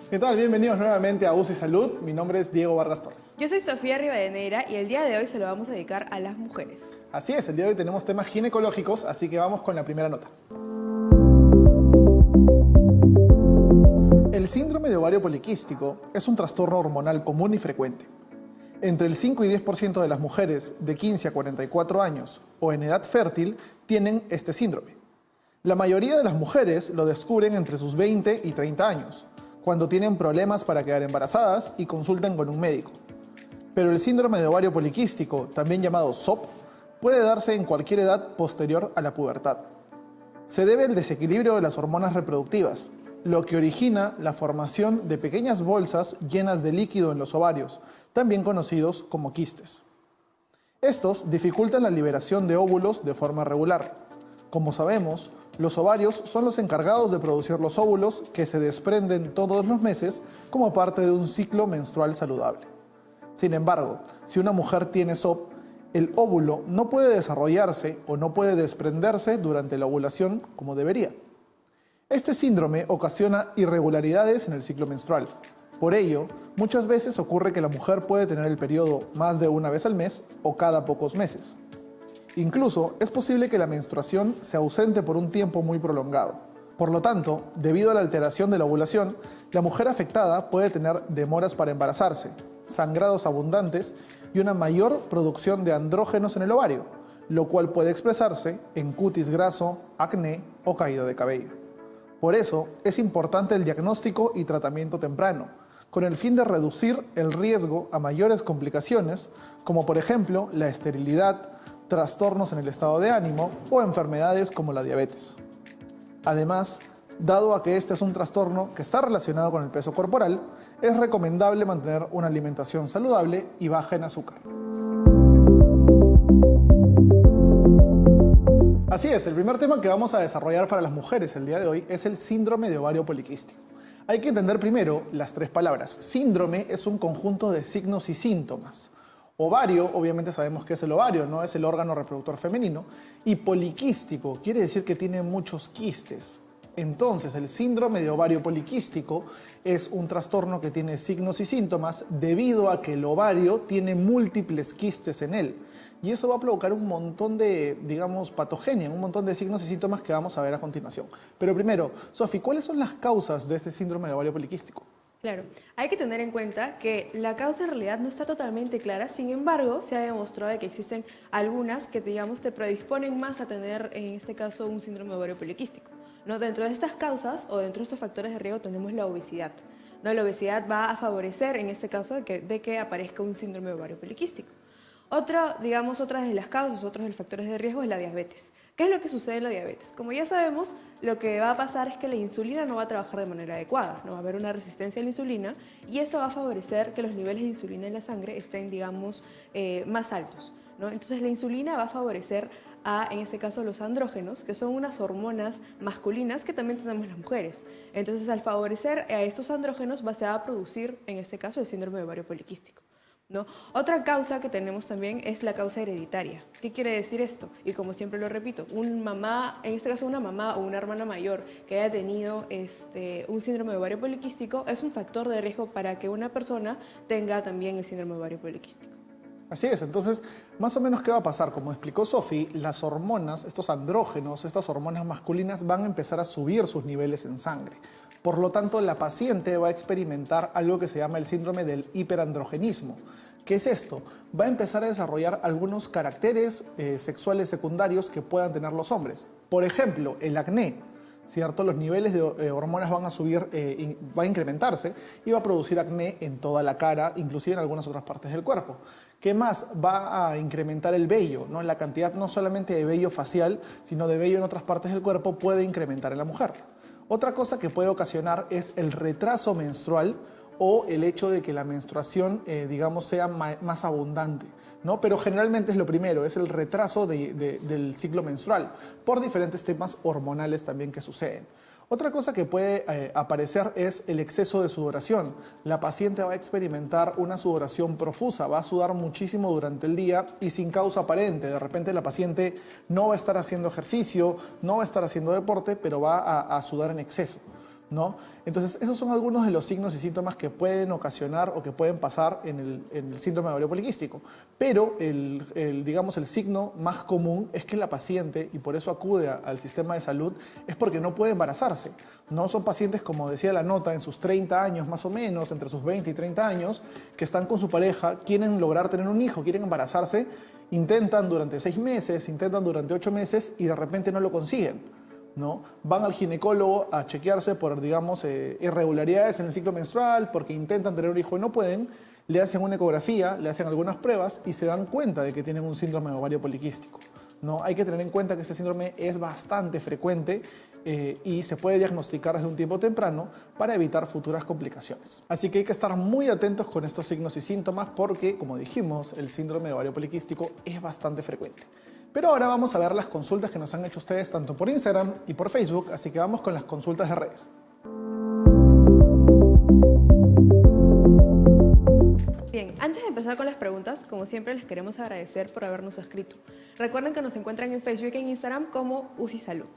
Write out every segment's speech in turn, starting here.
¿Qué tal? Bienvenidos nuevamente a UCI Salud. Mi nombre es Diego Vargas Torres. Yo soy Sofía Rivadeneira y el día de hoy se lo vamos a dedicar a las mujeres. Así es, el día de hoy tenemos temas ginecológicos, así que vamos con la primera nota. El síndrome de ovario poliquístico es un trastorno hormonal común y frecuente. Entre el 5 y 10% de las mujeres de 15 a 44 años o en edad fértil tienen este síndrome. La mayoría de las mujeres lo descubren entre sus 20 y 30 años, cuando tienen problemas para quedar embarazadas y consultan con un médico. Pero el síndrome de ovario poliquístico, también llamado SOP, puede darse en cualquier edad posterior a la pubertad. Se debe al desequilibrio de las hormonas reproductivas, lo que origina la formación de pequeñas bolsas llenas de líquido en los ovarios, también conocidos como quistes. Estos dificultan la liberación de óvulos de forma regular. Como sabemos, los ovarios son los encargados de producir los óvulos que se desprenden todos los meses como parte de un ciclo menstrual saludable. Sin embargo, si una mujer tiene SOP, el óvulo no puede desarrollarse o no puede desprenderse durante la ovulación como debería. Este síndrome ocasiona irregularidades en el ciclo menstrual. Por ello, muchas veces ocurre que la mujer puede tener el periodo más de una vez al mes o cada pocos meses. Incluso es posible que la menstruación se ausente por un tiempo muy prolongado. Por lo tanto, debido a la alteración de la ovulación, la mujer afectada puede tener demoras para embarazarse, sangrados abundantes y una mayor producción de andrógenos en el ovario, lo cual puede expresarse en cutis graso, acné o caída de cabello. Por eso, es importante el diagnóstico y tratamiento temprano, con el fin de reducir el riesgo a mayores complicaciones, como por ejemplo la esterilidad, trastornos en el estado de ánimo o enfermedades como la diabetes. Además, dado a que este es un trastorno que está relacionado con el peso corporal, es recomendable mantener una alimentación saludable y baja en azúcar. Así es, el primer tema que vamos a desarrollar para las mujeres el día de hoy es el síndrome de ovario poliquístico. Hay que entender primero las tres palabras. Síndrome es un conjunto de signos y síntomas. Ovario, obviamente sabemos que es el ovario, no es el órgano reproductor femenino. Y poliquístico quiere decir que tiene muchos quistes. Entonces, el síndrome de ovario poliquístico es un trastorno que tiene signos y síntomas debido a que el ovario tiene múltiples quistes en él. Y eso va a provocar un montón de, patogenia, un montón de signos y síntomas que vamos a ver a continuación. Pero primero, Sofi, ¿cuáles son las causas de este síndrome de ovario poliquístico? Claro, hay que tener en cuenta que la causa en realidad no está totalmente clara, sin embargo, se ha demostrado de que existen algunas que, te predisponen más a tener, en este caso, un síndrome de ovario poliquístico, ¿no? Dentro de estas causas o dentro de estos factores de riesgo tenemos la obesidad, ¿no? La obesidad va a favorecer, en este caso, de que aparezca un síndrome de ovario poliquístico. Otra de las causas, otros de los factores de riesgo es la diabetes. ¿Qué es lo que sucede en la diabetes? Como ya sabemos, lo que va a pasar es que la insulina no va a trabajar de manera adecuada, no va a haber una resistencia a la insulina y esto va a favorecer que los niveles de insulina en la sangre estén, más altos, ¿no? Entonces la insulina va a favorecer en este caso, los andrógenos, que son unas hormonas masculinas que también tenemos las mujeres. Entonces, al favorecer a estos andrógenos, se va a producir, en este caso, el síndrome de ovario poliquístico, ¿no? Otra causa que tenemos también es la causa hereditaria. ¿Qué quiere decir esto? Y como siempre lo repito, en este caso una mamá o una hermana mayor que haya tenido un síndrome de ovario poliquístico es un factor de riesgo para que una persona tenga también el síndrome de ovario poliquístico. Así es, entonces, más o menos, ¿qué va a pasar? Como explicó Sofi, las hormonas, estos andrógenos, estas hormonas masculinas van a empezar a subir sus niveles en sangre. Por lo tanto, la paciente va a experimentar algo que se llama el síndrome del hiperandrogenismo. ¿Qué es esto? Va a empezar a desarrollar algunos caracteres sexuales secundarios que puedan tener los hombres. Por ejemplo, el acné, ¿cierto? Los niveles de hormonas van a subir, va a incrementarse y va a producir acné en toda la cara, inclusive en algunas otras partes del cuerpo. ¿Qué más? Va a incrementar el vello, ¿no? La cantidad no solamente de vello facial, sino de vello en otras partes del cuerpo puede incrementar en la mujer. Otra cosa que puede ocasionar es el retraso menstrual o el hecho de que la menstruación, sea más abundante, ¿no? Pero generalmente es lo primero, es el retraso del ciclo menstrual, por diferentes temas hormonales también que suceden. Otra cosa que puede aparecer es el exceso de sudoración. La paciente va a experimentar una sudoración profusa, va a sudar muchísimo durante el día y sin causa aparente. De repente la paciente no va a estar haciendo ejercicio, no va a estar haciendo deporte, pero va a sudar en exceso. ¿no? Entonces, esos son algunos de los signos y síntomas que pueden ocasionar o que pueden pasar en el síndrome de ovario poliquístico. Pero digamos, el signo más común es que la paciente, y por eso acude al sistema de salud, es porque no puede embarazarse. No son pacientes, como decía la nota, en sus 30 años más o menos, entre sus 20 y 30 años, que están con su pareja, quieren lograr tener un hijo, quieren embarazarse, intentan durante 6 meses, intentan durante 8 meses y de repente no lo consiguen, ¿no? Van al ginecólogo a chequearse por, digamos, irregularidades en el ciclo menstrual, porque intentan tener un hijo y no pueden, le hacen una ecografía, le hacen algunas pruebas y se dan cuenta de que tienen un síndrome de ovario poliquístico, ¿no? Hay que tener en cuenta que este síndrome es bastante frecuente y se puede diagnosticar desde un tiempo temprano para evitar futuras complicaciones. Así que hay que estar muy atentos con estos signos y síntomas porque, como dijimos, el síndrome de ovario poliquístico es bastante frecuente. Pero ahora vamos a ver las consultas que nos han hecho ustedes tanto por Instagram y por Facebook, así que vamos con las consultas de redes. Bien, antes de empezar con las preguntas, como siempre les queremos agradecer por habernos escrito. Recuerden que nos encuentran en Facebook y en Instagram como UCI Salud.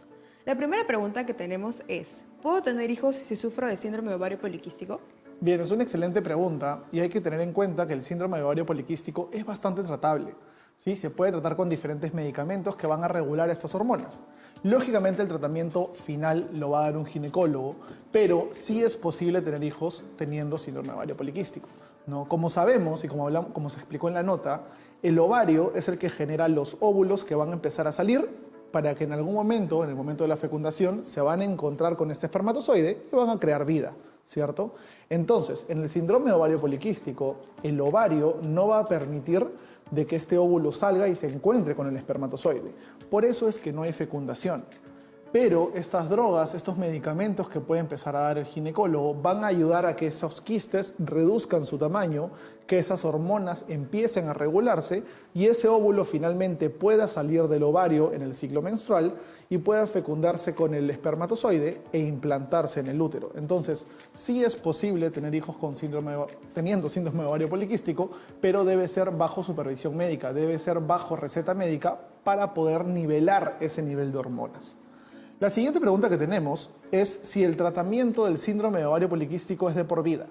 La primera pregunta que tenemos es, ¿puedo tener hijos si sufro de síndrome de ovario poliquístico? Bien, es una excelente pregunta y hay que tener en cuenta que el síndrome de ovario poliquístico es bastante tratable. ¿Sí? Se puede tratar con diferentes medicamentos que van a regular estas hormonas. Lógicamente el tratamiento final lo va a dar un ginecólogo, pero sí es posible tener hijos teniendo síndrome de ovario poliquístico, ¿no? Como sabemos y como se explicó en la nota, el ovario es el que genera los óvulos que van a empezar a salir para que en algún momento, en el momento de la fecundación, se van a encontrar con este espermatozoide y van a crear vida, ¿cierto? Entonces, en el síndrome de ovario poliquístico, el ovario no va a permitir de que este óvulo salga y se encuentre con el espermatozoide. Por eso es que no hay fecundación. Pero estas drogas, estos medicamentos que puede empezar a dar el ginecólogo van a ayudar a que esos quistes reduzcan su tamaño, que esas hormonas empiecen a regularse y ese óvulo finalmente pueda salir del ovario en el ciclo menstrual y pueda fecundarse con el espermatozoide e implantarse en el útero. Entonces, sí es posible tener hijos con teniendo síndrome de ovario poliquístico, pero debe ser bajo supervisión médica, debe ser bajo receta médica para poder nivelar ese nivel de hormonas. La siguiente pregunta que tenemos es si el tratamiento del síndrome de ovario poliquístico es de por vida.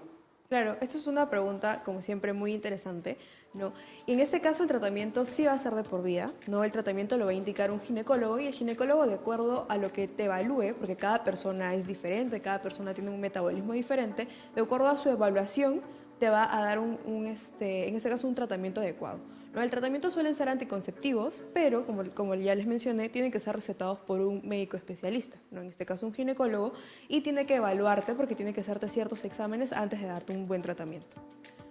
Claro, esta es una pregunta, como siempre, muy interesante, ¿no? Y en este caso el tratamiento sí va a ser de por vida, ¿no? El tratamiento lo va a indicar un ginecólogo y el ginecólogo, de acuerdo a lo que te evalúe, porque cada persona es diferente, cada persona tiene un metabolismo diferente, de acuerdo a su evaluación te va a dar en este caso un tratamiento adecuado, ¿no? El tratamiento suelen ser anticonceptivos, pero como ya les mencioné, tienen que ser recetados por un médico especialista, ¿no? En este caso un ginecólogo, y tiene que evaluarte porque tiene que hacerte ciertos exámenes antes de darte un buen tratamiento,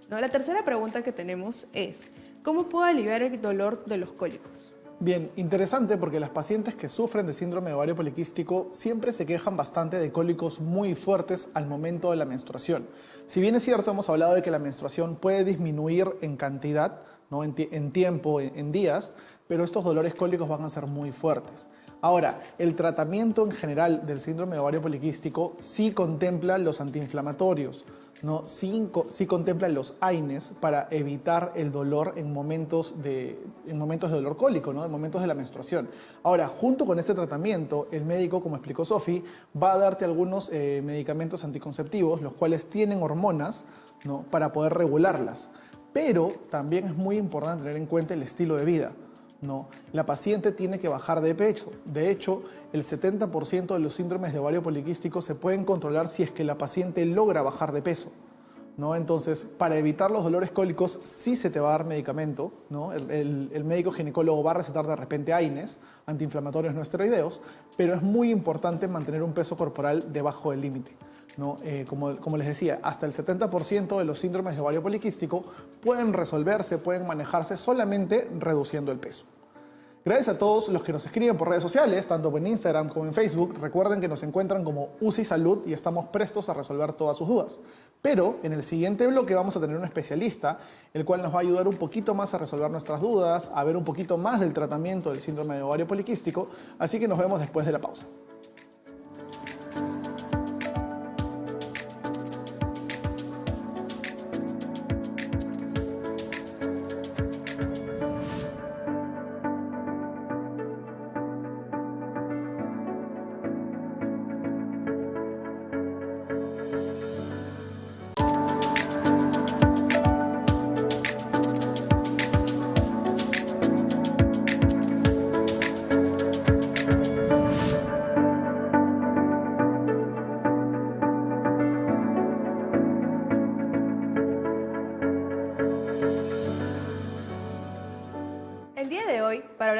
¿no? La tercera pregunta que tenemos es, ¿cómo puedo aliviar el dolor de los cólicos? Bien, interesante porque las pacientes que sufren de síndrome de ovario poliquístico siempre se quejan bastante de cólicos muy fuertes al momento de la menstruación. Si bien es cierto, hemos hablado de que la menstruación puede disminuir en cantidad, ¿no? en tiempo, en días, pero estos dolores cólicos van a ser muy fuertes. Ahora, el tratamiento en general del síndrome de ovario poliquístico sí contempla los antiinflamatorios, ¿no? Sí contempla los AINES para evitar el dolor en momentos de dolor cólico, ¿no? En momentos de la menstruación. Ahora, junto con este tratamiento, el médico, como explicó Sofi, va a darte algunos medicamentos anticonceptivos, los cuales tienen hormonas, ¿no? Para poder regularlas. Pero también es muy importante tener en cuenta el estilo de vida, ¿no? La paciente tiene que bajar de peso. De hecho, el 70% de los síndromes de ovario poliquístico se pueden controlar si es que la paciente logra bajar de peso, ¿no? Entonces, para evitar los dolores cólicos, sí se te va a dar medicamento, ¿no? El médico ginecólogo va a recetar de repente AINES, antiinflamatorios no esteroideos, pero es muy importante mantener un peso corporal debajo del límite, ¿no? Como les decía, hasta el 70% de los síndromes de ovario poliquístico pueden resolverse, pueden manejarse solamente reduciendo el peso. Gracias a todos los que nos escriben por redes sociales, tanto en Instagram como en Facebook. Recuerden que nos encuentran como UCI Salud y estamos prestos a resolver todas sus dudas. Pero en el siguiente bloque vamos a tener un especialista, el cual nos va a ayudar un poquito más a resolver nuestras dudas, a ver un poquito más del tratamiento del síndrome de ovario poliquístico. Así que nos vemos después de la pausa.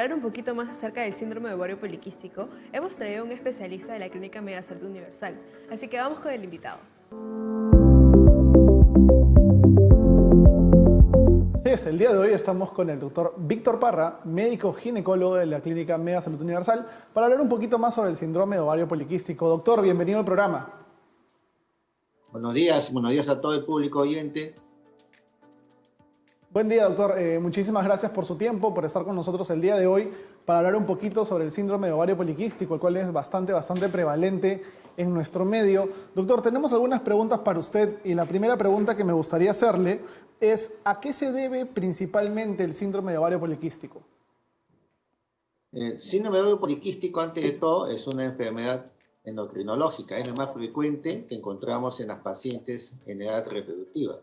hablar un poquito más acerca del síndrome de ovario poliquístico, hemos traído a un especialista de la Clínica Mega Salud Universal. Así que vamos con el invitado. Así es, el día de hoy estamos con el doctor Víctor Parra, médico ginecólogo de la Clínica Mega Salud Universal, para hablar un poquito más sobre el síndrome de ovario poliquístico. Doctor, bienvenido al programa. Buenos días a todo el público oyente. Buen día, doctor. Muchísimas gracias por su tiempo, por estar con nosotros el día de hoy para hablar un poquito sobre el síndrome de ovario poliquístico, el cual es bastante prevalente en nuestro medio. Doctor, tenemos algunas preguntas para usted y la primera pregunta que me gustaría hacerle es ¿a qué se debe principalmente el síndrome de ovario poliquístico? El síndrome de ovario poliquístico, antes de todo, es una enfermedad endocrinológica. Es la más frecuente que encontramos en las pacientes en edad reproductiva.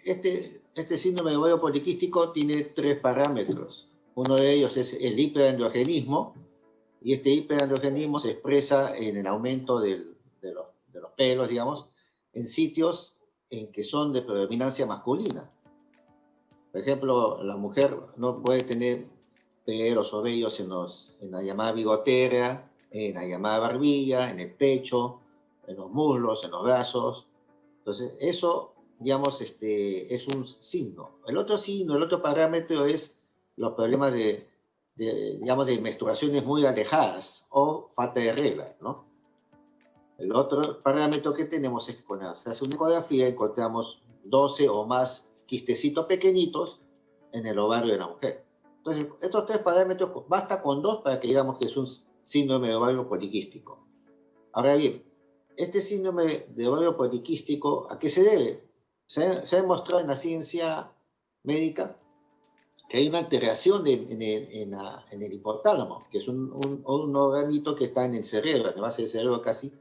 Este síndrome de ovario poliquístico tiene 3 parámetros. Uno de ellos es el hiperandrogenismo, y este hiperandrogenismo se expresa en el aumento de los pelos, digamos, en sitios en que son de predominancia masculina. Por ejemplo, la mujer no puede tener pelos o vellos en la llamada bigotera, en la llamada barbilla, en el pecho, en los muslos, en los brazos. Entonces, eso, digamos, es un signo. El otro parámetro es los problemas digamos, de menstruaciones muy alejadas o falta de regla, ¿no? El otro parámetro que tenemos es que cuando se hace una ecografía encontramos 12 o más quistecitos pequeñitos en el ovario de la mujer. Entonces, estos 3 parámetros, basta con 2 para que digamos que es un síndrome de ovario poliquístico. Ahora bien, este síndrome de ovario poliquístico, ¿a qué se debe? Se ha demostrado en la ciencia médica que hay una alteración en el hipotálamo, que es un organito que está en el cerebro, en la base del cerebro casi,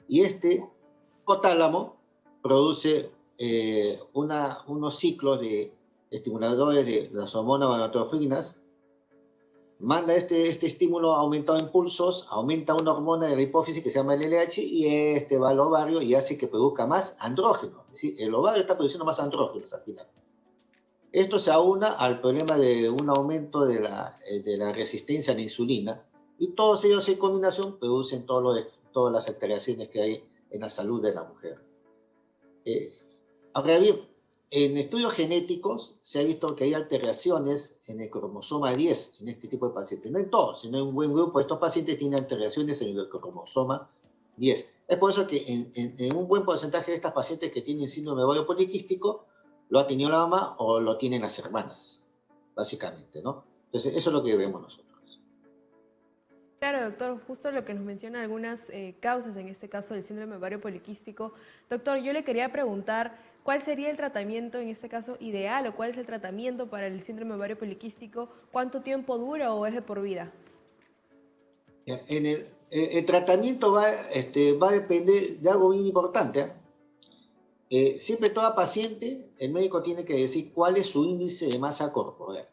y este hipotálamo produce unos ciclos de estimuladores de las hormonas gonadotrofinas, manda este estímulo aumentado en pulsos, aumenta una hormona de la hipófisis que se llama el LH, y va al ovario y hace que produzca más andrógeno. Es decir, el ovario está produciendo más andrógenos al final. Esto se aúna al problema de un aumento de la resistencia a la insulina, y todos ellos en combinación producen todas las alteraciones que hay en la salud de la mujer. Ahora bien, en estudios genéticos se ha visto que hay alteraciones en el cromosoma 10 en este tipo de pacientes. No en todos, sino en un buen grupo de estos pacientes tienen alteraciones en el cromosoma 10. Es por eso que en un buen porcentaje de estas pacientes que tienen síndrome de ovario poliquístico, lo ha tenido la mamá o lo tienen las hermanas, básicamente, ¿no? Entonces, eso es lo que vemos nosotros. Claro, doctor, justo lo que nos menciona algunas causas, en este caso del síndrome de ovario poliquístico. Doctor, yo le quería preguntar, ¿cuál sería el tratamiento, en este caso, ideal, o cuál es el tratamiento para el síndrome de ovario poliquístico? ¿Cuánto tiempo dura o es de por vida? El tratamiento va a depender de algo bien importante, ¿eh? Siempre toda paciente, el médico tiene que decir cuál es su índice de masa corporal.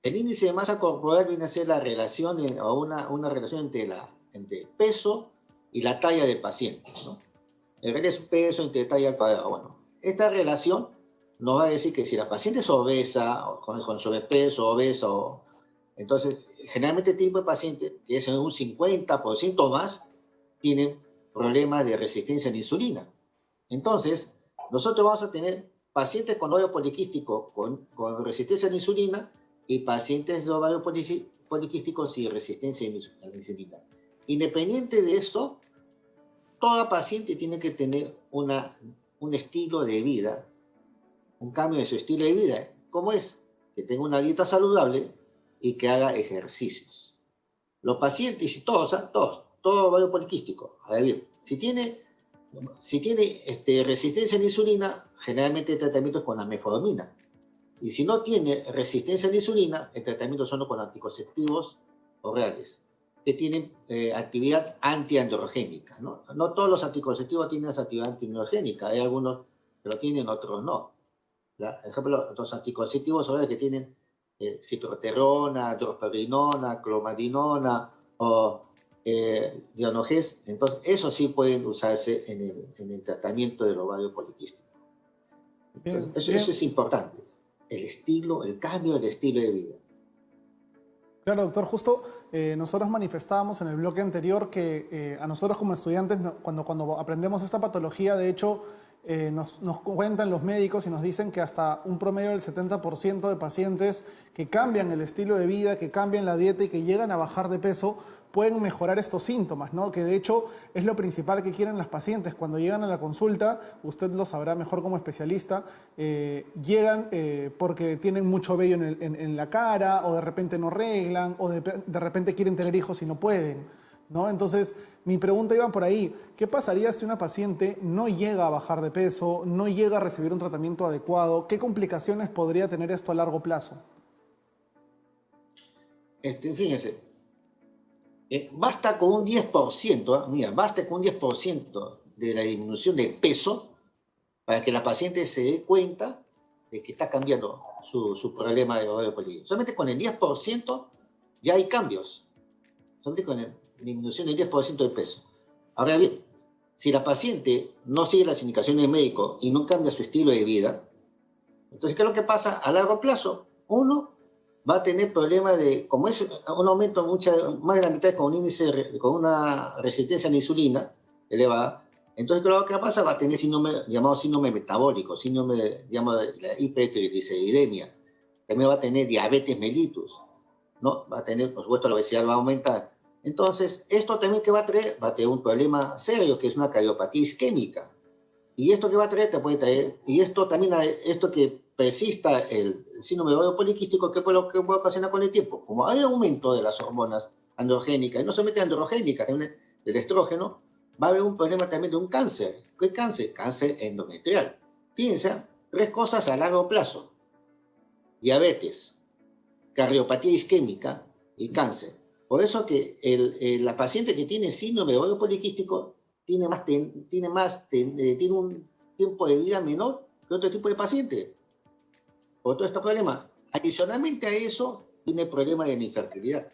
El índice de masa corporal viene a ser la relación, o una relación entre el peso y la talla del paciente, ¿no? Es su peso entre talla al cuadrado. Bueno, esta relación nos va a decir que si la paciente es obesa, o con sobrepeso, obesa, entonces generalmente este tipo de paciente, que es en un 50% más, tienen problemas de resistencia a la insulina. Entonces, nosotros vamos a tener pacientes con ovario poliquístico con resistencia a la insulina y pacientes de ovario poliquístico sin resistencia a la insulina. Independiente de esto, toda paciente tiene que tener un estilo de vida, un cambio de su estilo de vida. ¿Cómo es? Que tenga una dieta saludable y que haga ejercicios. Los pacientes, y todos ovario poliquístico. A ver, si tiene resistencia a la insulina, generalmente el tratamiento es con la metformina. Y si no tiene resistencia a la insulina, el tratamiento son con anticonceptivos orales, que tienen actividad antiandrogénica, ¿no? No todos los anticonceptivos tienen esa actividad antiandrogénica. Hay algunos que lo tienen, otros no. Por ejemplo, los anticonceptivos orales que tienen ciproterona, drosperinona, clomadinona o Dionogés, entonces eso sí pueden usarse en el tratamiento del ovario poliquístico. Eso es importante, el cambio del estilo de vida. Claro, doctor, justo nosotros manifestábamos en el bloque anterior que a nosotros como estudiantes, cuando aprendemos esta patología, de hecho, nos cuentan los médicos y nos dicen que hasta un promedio del 70% de pacientes que cambian el estilo de vida, que cambian la dieta y que llegan a bajar de peso, pueden mejorar estos síntomas, ¿no? Que de hecho es lo principal que quieren las pacientes. Cuando llegan a la consulta, usted lo sabrá mejor como especialista, llegan porque tienen mucho vello en la cara, o de repente no arreglan, o de repente quieren tener hijos y no pueden, ¿no? Entonces, mi pregunta iba por ahí. ¿Qué pasaría si una paciente no llega a bajar de peso, no llega a recibir un tratamiento adecuado? ¿Qué complicaciones podría tener esto a largo plazo? Fíjense, basta con un 10%, mira, basta con un 10% de la disminución de peso para que la paciente se dé cuenta de que está cambiando su problema de ovario poliquístico. Solamente con el 10% ya hay cambios. Solamente con la disminución del 10% del peso. Ahora bien, si la paciente no sigue las indicaciones del médico y no cambia su estilo de vida, entonces, ¿qué es lo que pasa? A largo plazo, uno va a tener problemas de, como es un aumento más de la mitad con un índice, con una resistencia a la insulina elevada, entonces lo que pasa va a tener síndrome llamado síndrome metabólico, síndrome llamado la hipertrigliceridemia, también va a tener diabetes mellitus, ¿no? Va a tener, por supuesto, la obesidad va a aumentar. Entonces, esto también que va a traer un problema serio, que es una cardiopatía isquémica. Y esto que va a traer, te puede traer, y esto también, esto que persista el síndrome de ovario poliquístico, ¿qué puede ocasionar con el tiempo? Como hay aumento de las hormonas androgénicas, y no solamente androgénicas, también del estrógeno, va a haber un problema también de un cáncer. ¿Qué cáncer? Cáncer endometrial. Piensa, 3 cosas a largo plazo: diabetes, cardiopatía isquémica y cáncer. Por eso que la paciente que tiene síndrome de ovario poliquístico tiene un tiempo de vida menor que otro tipo de paciente. Por todo este problema. Adicionalmente a eso, tiene el problema de la infertilidad.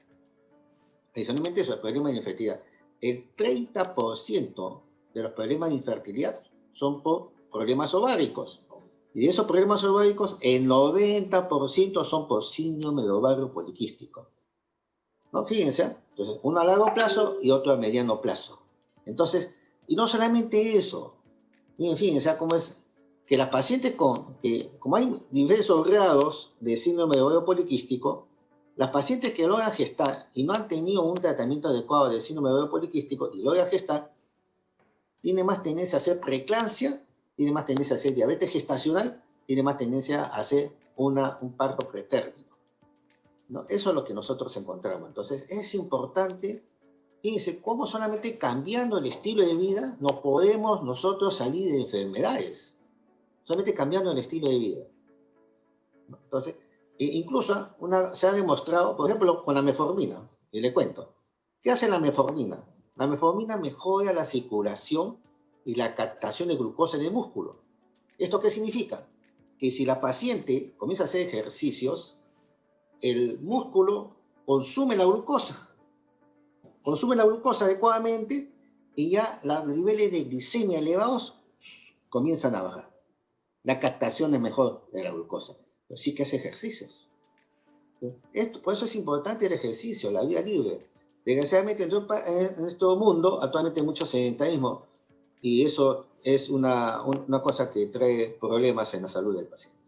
Adicionalmente a eso, el problema de la infertilidad. El 30% de los problemas de infertilidad son por problemas ováricos. Y de esos problemas ováricos, el 90% son por síndrome de ovario poliquístico. ¿No? Fíjense, entonces, uno a largo plazo y otro a mediano plazo. Entonces, y no solamente eso, fíjense cómo es que las pacientes como hay diversos grados de síndrome de ovario poliquístico, las pacientes que logran gestar y no han tenido un tratamiento adecuado del síndrome de ovario poliquístico y logran gestar, tienen más tendencia a hacer preeclampsia, tienen más tendencia a hacer diabetes gestacional, tienen más tendencia a hacer un parto pretérmino, ¿no? Eso es lo que nosotros encontramos. Entonces, es importante, fíjense, cómo solamente cambiando el estilo de vida no podemos nosotros salir de enfermedades. Solamente cambiando el estilo de vida. Entonces, incluso se ha demostrado, por ejemplo, con la metformina, y le cuento. ¿Qué hace la metformina? La metformina mejora la circulación y la captación de glucosa en el músculo. ¿Esto qué significa? Que si la paciente comienza a hacer ejercicios, el músculo consume la glucosa adecuadamente y ya los niveles de glicemia elevados comienzan a bajar. La captación es mejor de la glucosa, pero sí que hace ejercicios. Por eso es importante el ejercicio, la vida libre. Desgraciadamente en nuestro mundo actualmente hay mucho sedentarismo y eso es una cosa que trae problemas en la salud del paciente.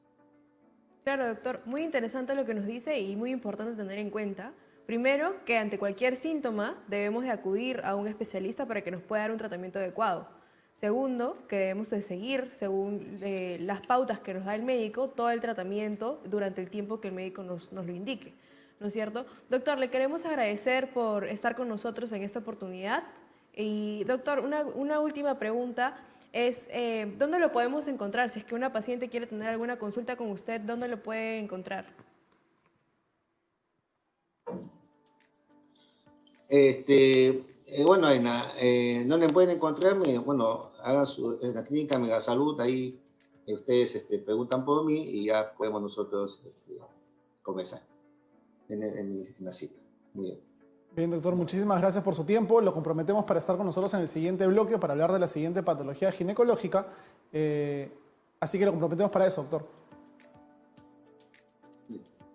Claro, doctor, muy interesante lo que nos dice y muy importante tener en cuenta. Primero, que ante cualquier síntoma debemos de acudir a un especialista para que nos pueda dar un tratamiento adecuado. Segundo, que debemos de seguir, según las pautas que nos da el médico, todo el tratamiento durante el tiempo que el médico nos lo indique, ¿no es cierto? Doctor, le queremos agradecer por estar con nosotros en esta oportunidad. Y doctor, una última pregunta es, ¿dónde lo podemos encontrar? Si es que una paciente quiere tener alguna consulta con usted, ¿dónde lo puede encontrar? Bueno, ¿dónde pueden encontrarme? Bueno, en la clínica Megasalud, ahí ustedes preguntan por mí y ya podemos nosotros comenzar en la cita. Muy bien. Bien, doctor, muchísimas gracias por su tiempo. Lo comprometemos para estar con nosotros en el siguiente bloque para hablar de la siguiente patología ginecológica. Así que lo comprometemos para eso, doctor.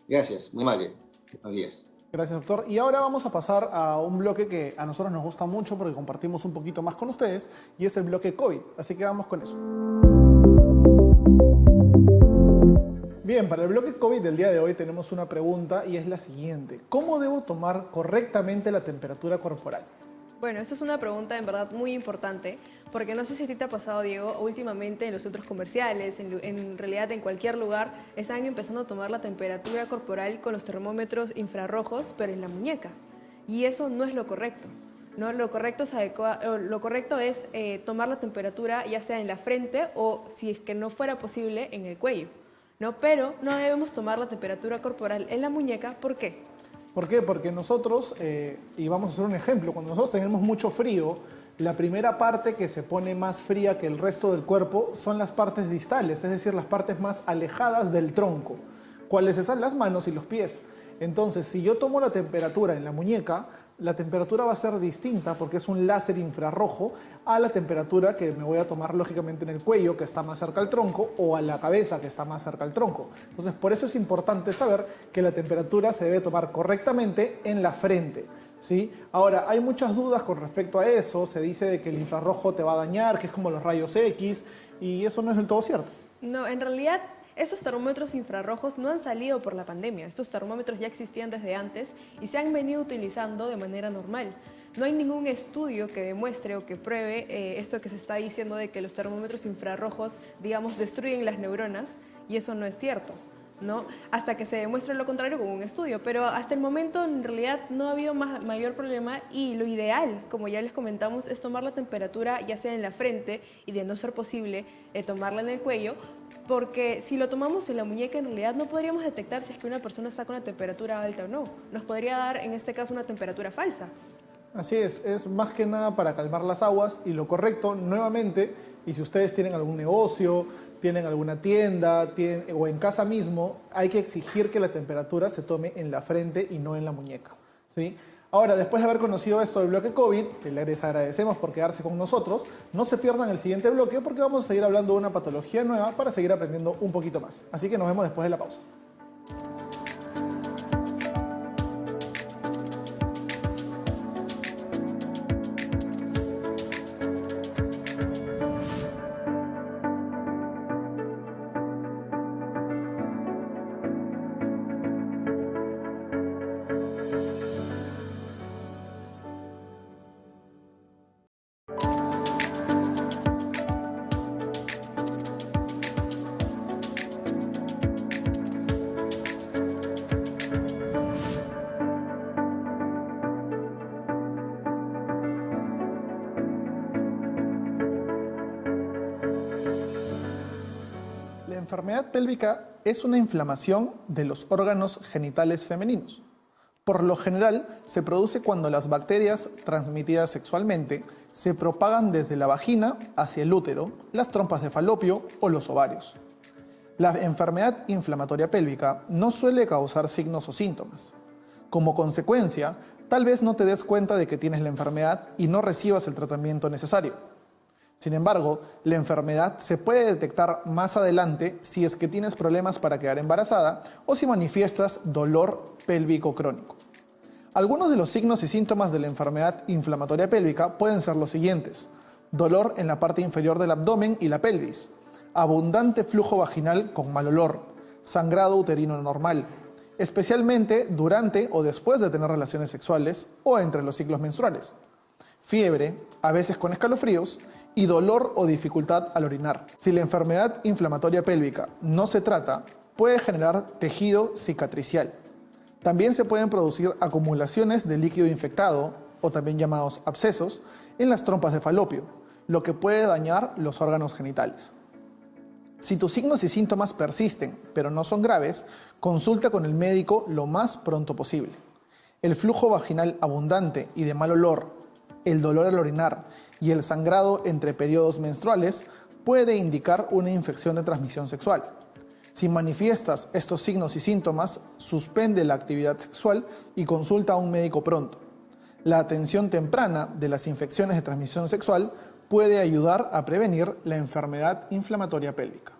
Gracias, muy amable. Buenos días. Gracias, doctor. Y ahora vamos a pasar a un bloque que a nosotros nos gusta mucho porque compartimos un poquito más con ustedes y es el bloque COVID. Así que vamos con eso. Bien, para el bloque COVID del día de hoy tenemos una pregunta y es la siguiente. ¿Cómo debo tomar correctamente la temperatura corporal? Bueno, esta es una pregunta en verdad muy importante, porque no sé si a ti te ha pasado, Diego, últimamente en los centros comerciales, en realidad en cualquier lugar, están empezando a tomar la temperatura corporal con los termómetros infrarrojos, pero en la muñeca. Y eso no es lo correcto. ¿No? Lo correcto es tomar la temperatura ya sea en la frente o, si es que no fuera posible, en el cuello, ¿no? Pero no debemos tomar la temperatura corporal en la muñeca. ¿Por qué? ¿Por qué? Porque nosotros, y vamos a hacer un ejemplo, cuando nosotros tenemos mucho frío, la primera parte que se pone más fría que el resto del cuerpo son las partes distales, es decir, las partes más alejadas del tronco. ¿Cuáles son? Las manos y los pies. Entonces, si yo tomo la temperatura en la muñeca, la temperatura va a ser distinta porque es un láser infrarrojo a la temperatura que me voy a tomar lógicamente en el cuello, que está más cerca al tronco, o a la cabeza, que está más cerca al tronco. Entonces, por eso es importante saber que la temperatura se debe tomar correctamente en la frente, ¿sí? Ahora, hay muchas dudas con respecto a eso. Se dice de que el infrarrojo te va a dañar, que es como los rayos X, y eso no es del todo cierto. No, en realidad estos termómetros infrarrojos no han salido por la pandemia. Estos termómetros ya existían desde antes y se han venido utilizando de manera normal. No hay ningún estudio que demuestre o que pruebe esto que se está diciendo de que los termómetros infrarrojos, digamos, destruyen las neuronas, y eso no es cierto, ¿no? Hasta que se demuestre lo contrario con un estudio. Pero hasta el momento en realidad no ha habido mayor problema, y lo ideal, como ya les comentamos, es tomar la temperatura ya sea en la frente y, de no ser posible, tomarla en el cuello, porque si lo tomamos en la muñeca en realidad no podríamos detectar si es que una persona está con una temperatura alta o no. Nos podría dar en este caso una temperatura falsa. Así es más que nada para calmar las aguas, y lo correcto, nuevamente, y si ustedes tienen algún negocio, tienen alguna tienda o en casa mismo, hay que exigir que la temperatura se tome en la frente y no en la muñeca, ¿sí? Ahora, después de haber conocido esto del bloque COVID, que les agradecemos por quedarse con nosotros, no se pierdan el siguiente bloque porque vamos a seguir hablando de una patología nueva para seguir aprendiendo un poquito más. Así que nos vemos después de la pausa. La enfermedad pélvica es una inflamación de los órganos genitales femeninos. Por lo general, se produce cuando las bacterias transmitidas sexualmente se propagan desde la vagina hacia el útero, las trompas de falopio o los ovarios. La enfermedad inflamatoria pélvica no suele causar signos o síntomas. Como consecuencia, tal vez no te des cuenta de que tienes la enfermedad y no recibas el tratamiento necesario. Sin embargo, la enfermedad se puede detectar más adelante si es que tienes problemas para quedar embarazada o si manifiestas dolor pélvico crónico. Algunos de los signos y síntomas de la enfermedad inflamatoria pélvica pueden ser los siguientes: dolor en la parte inferior del abdomen y la pelvis, abundante flujo vaginal con mal olor, sangrado uterino normal, especialmente durante o después de tener relaciones sexuales o entre los ciclos menstruales, fiebre, a veces con escalofríos, y dolor o dificultad al orinar. Si la enfermedad inflamatoria pélvica no se trata, puede generar tejido cicatricial. También se pueden producir acumulaciones de líquido infectado, o también llamados abscesos, en las trompas de falopio, lo que puede dañar los órganos genitales. Si tus signos y síntomas persisten, pero no son graves, consulta con el médico lo más pronto posible. El flujo vaginal abundante y de mal olor, el dolor al orinar y el sangrado entre periodos menstruales puede indicar una infección de transmisión sexual. Si manifiestas estos signos y síntomas, suspende la actividad sexual y consulta a un médico pronto. La atención temprana de las infecciones de transmisión sexual puede ayudar a prevenir la enfermedad inflamatoria pélvica.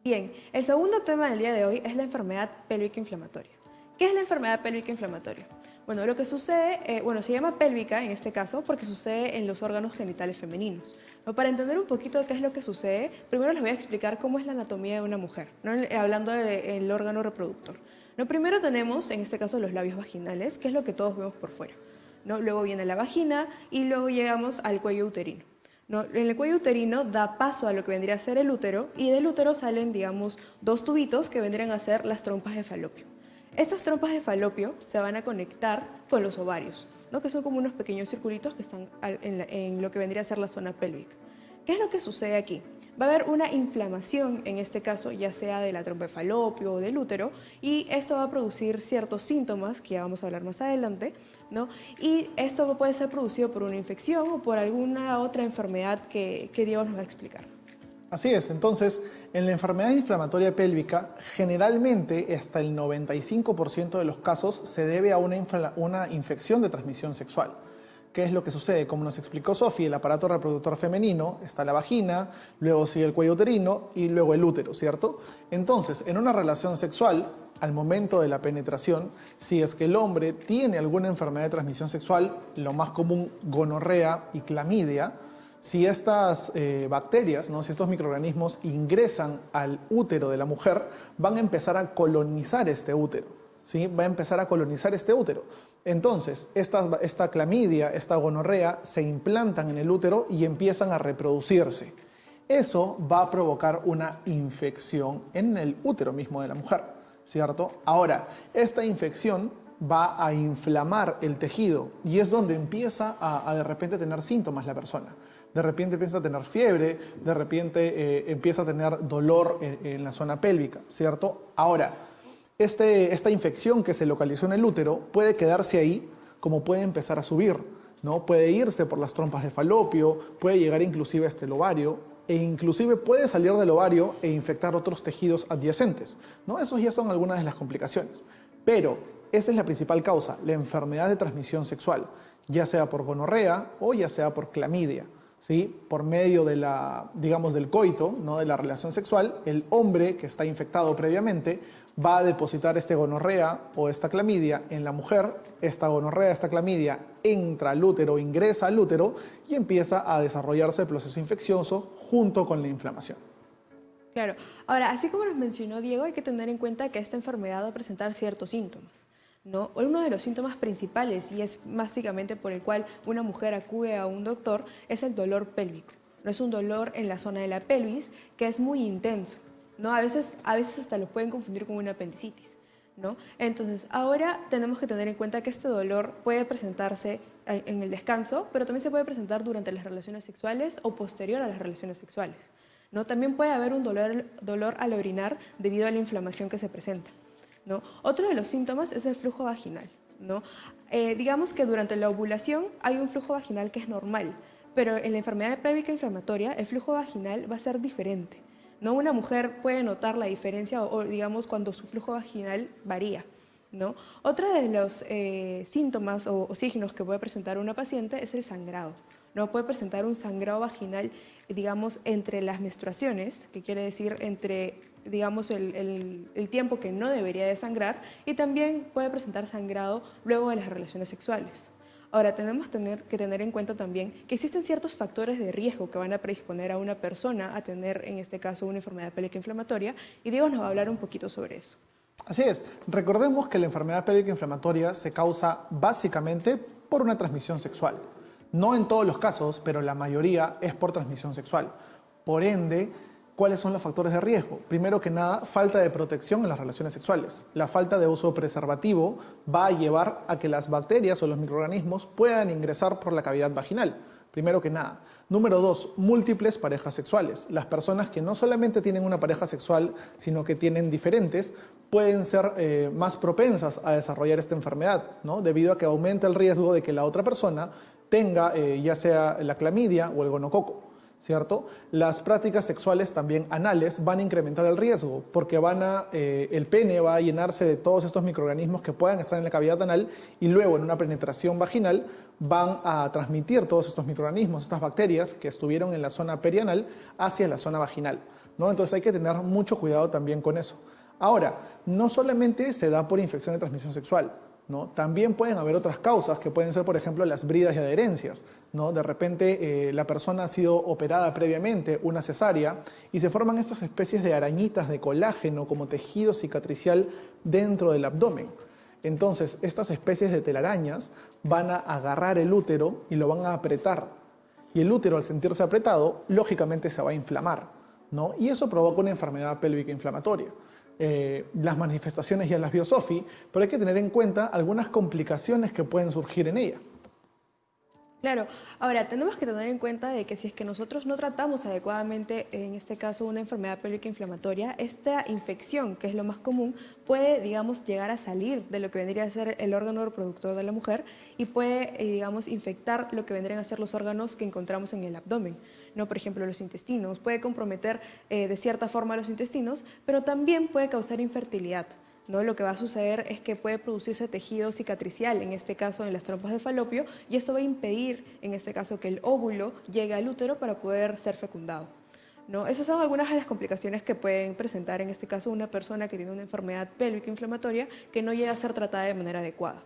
Bien, el segundo tema del día de hoy es la enfermedad pélvica inflamatoria. ¿Qué es la enfermedad pélvica inflamatoria? Bueno, lo que sucede, se llama pélvica en este caso porque sucede en los órganos genitales femeninos. Pero para entender un poquito qué es lo que sucede, primero les voy a explicar cómo es la anatomía de una mujer, ¿no? Hablando del órgano reproductor. Primero tenemos, en este caso, los labios vaginales, que es lo que todos vemos por fuera, ¿no? Luego viene la vagina y luego llegamos al cuello uterino. ¿No? En el cuello uterino da paso a lo que vendría a ser el útero y del útero salen, digamos, dos tubitos que vendrían a ser las trompas de falopio. Estas trompas de falopio se van a conectar con los ovarios, ¿no? Que son como unos pequeños circulitos que están en lo que vendría a ser la zona pélvica. ¿Qué es lo que sucede aquí? Va a haber una inflamación, en este caso, ya sea de la trompa de falopio o del útero, y esto va a producir ciertos síntomas, que ya vamos a hablar más adelante, ¿no? Y esto puede ser producido por una infección o por alguna otra enfermedad que Diego nos va a explicar. Así es, entonces, en la enfermedad inflamatoria pélvica, generalmente hasta el 95% de los casos se debe a una infección de transmisión sexual. ¿Qué es lo que sucede? Como nos explicó Sofi, el aparato reproductor femenino, está la vagina, luego sigue el cuello uterino y luego el útero, ¿cierto? Entonces, en una relación sexual, al momento de la penetración, si es que el hombre tiene alguna enfermedad de transmisión sexual, lo más común, gonorrea y clamidia, si estas bacterias, ¿no? Si estos microorganismos ingresan al útero de la mujer, van a empezar a colonizar este útero, ¿sí? Va a empezar a colonizar este útero. Entonces, esta clamidia, esta gonorrea, se implantan en el útero y empiezan a reproducirse. Eso va a provocar una infección en el útero mismo de la mujer, ¿cierto? Ahora, esta infección va a inflamar el tejido y es donde empieza a de repente tener síntomas la persona. De repente empieza a tener fiebre, de repente empieza a tener dolor en la zona pélvica, ¿cierto? Ahora, esta infección que se localizó en el útero puede quedarse ahí, como puede empezar a subir, ¿no? Puede irse por las trompas de falopio, puede llegar inclusive hasta el ovario, e inclusive puede salir del ovario e infectar otros tejidos adyacentes, ¿no? Esos ya son algunas de las complicaciones. Pero esa es la principal causa, la enfermedad de transmisión sexual, ya sea por gonorrea o ya sea por clamidia, ¿sí? Por medio de del coito, ¿no? De la relación sexual, el hombre que está infectado previamente va a depositar este gonorrea o esta clamidia en la mujer. Esta gonorrea, esta clamidia entra al útero, ingresa al útero y empieza a desarrollarse el proceso infeccioso junto con la inflamación. Claro. Ahora, así como nos mencionó Diego, hay que tener en cuenta que esta enfermedad va a presentar ciertos síntomas, ¿no? Uno de los síntomas principales, y es básicamente por el cual una mujer acude a un doctor, es el dolor pélvico. No es un dolor en la zona de la pelvis que es muy intenso, ¿no? A veces hasta lo pueden confundir con una apendicitis, ¿no? Entonces, ahora tenemos que tener en cuenta que este dolor puede presentarse en el descanso, pero también se puede presentar durante las relaciones sexuales o posterior a las relaciones sexuales, ¿no? También puede haber un dolor al orinar debido a la inflamación que se presenta, ¿no? Otro de los síntomas es el flujo vaginal, ¿no? Digamos que durante la ovulación hay un flujo vaginal que es normal, pero en la enfermedad pélvica inflamatoria el flujo vaginal va a ser diferente, ¿no? Una mujer puede notar la diferencia o digamos cuando su flujo vaginal varía, ¿no? Otro de los síntomas o signos que puede presentar una paciente es el sangrado, ¿no? Puede presentar un sangrado vaginal, digamos, entre las menstruaciones, que quiere decir entre, digamos, el tiempo que no debería de sangrar, y también puede presentar sangrado luego de las relaciones sexuales. Ahora, tenemos que tener en cuenta también que existen ciertos factores de riesgo que van a predisponer a una persona a tener, en este caso, una enfermedad pélvica inflamatoria, y Diego nos va a hablar un poquito sobre eso. Así es. Recordemos que la enfermedad pélvica inflamatoria se causa básicamente por una transmisión sexual. No en todos los casos, pero la mayoría es por transmisión sexual. Por ende, ¿cuáles son los factores de riesgo? Primero que nada, falta de protección en las relaciones sexuales. La falta de uso preservativo va a llevar a que las bacterias o los microorganismos puedan ingresar por la cavidad vaginal. Primero que nada. Número 2, múltiples parejas sexuales. Las personas que no solamente tienen una pareja sexual, sino que tienen diferentes, pueden ser más propensas a desarrollar esta enfermedad, ¿no? Debido a que aumenta el riesgo de que la otra persona tenga ya sea la clamidia o el gonococo, ¿cierto? Las prácticas sexuales también anales van a incrementar el riesgo porque el pene va a llenarse de todos estos microorganismos que puedan estar en la cavidad anal y luego en una penetración vaginal van a transmitir todos estos microorganismos, estas bacterias que estuvieron en la zona perianal hacia la zona vaginal. ¿no? Entonces hay que tener mucho cuidado también con eso. Ahora, no solamente se da por infección de transmisión sexual, ¿no? También pueden haber otras causas que pueden ser, por ejemplo, las bridas y adherencias, ¿no? De repente la persona ha sido operada previamente, una cesárea, y se forman estas especies de arañitas de colágeno como tejido cicatricial dentro del abdomen. Entonces, estas especies de telarañas van a agarrar el útero y lo van a apretar. Y el útero, al sentirse apretado, lógicamente se va a inflamar, ¿no? Y eso provoca una enfermedad pélvica inflamatoria. Las manifestaciones ya las vio Sofi, pero hay que tener en cuenta algunas complicaciones que pueden surgir en ella. Claro, ahora tenemos que tener en cuenta de que si es que nosotros no tratamos adecuadamente, en este caso una enfermedad pélvica inflamatoria, esta infección, que es lo más común, puede, digamos, llegar a salir de lo que vendría a ser el órgano reproductor de la mujer y puede, digamos, infectar lo que vendrían a ser los órganos que encontramos en el abdomen, ¿no? Por ejemplo, los intestinos, puede comprometer de cierta forma los intestinos, pero también puede causar infertilidad, ¿no? Lo que va a suceder es que puede producirse tejido cicatricial, en este caso en las trompas de falopio, y esto va a impedir, en este caso, que el óvulo llegue al útero para poder ser fecundado, ¿no? Esas son algunas de las complicaciones que pueden presentar, en este caso, una persona que tiene una enfermedad pélvica inflamatoria que no llega a ser tratada de manera adecuada.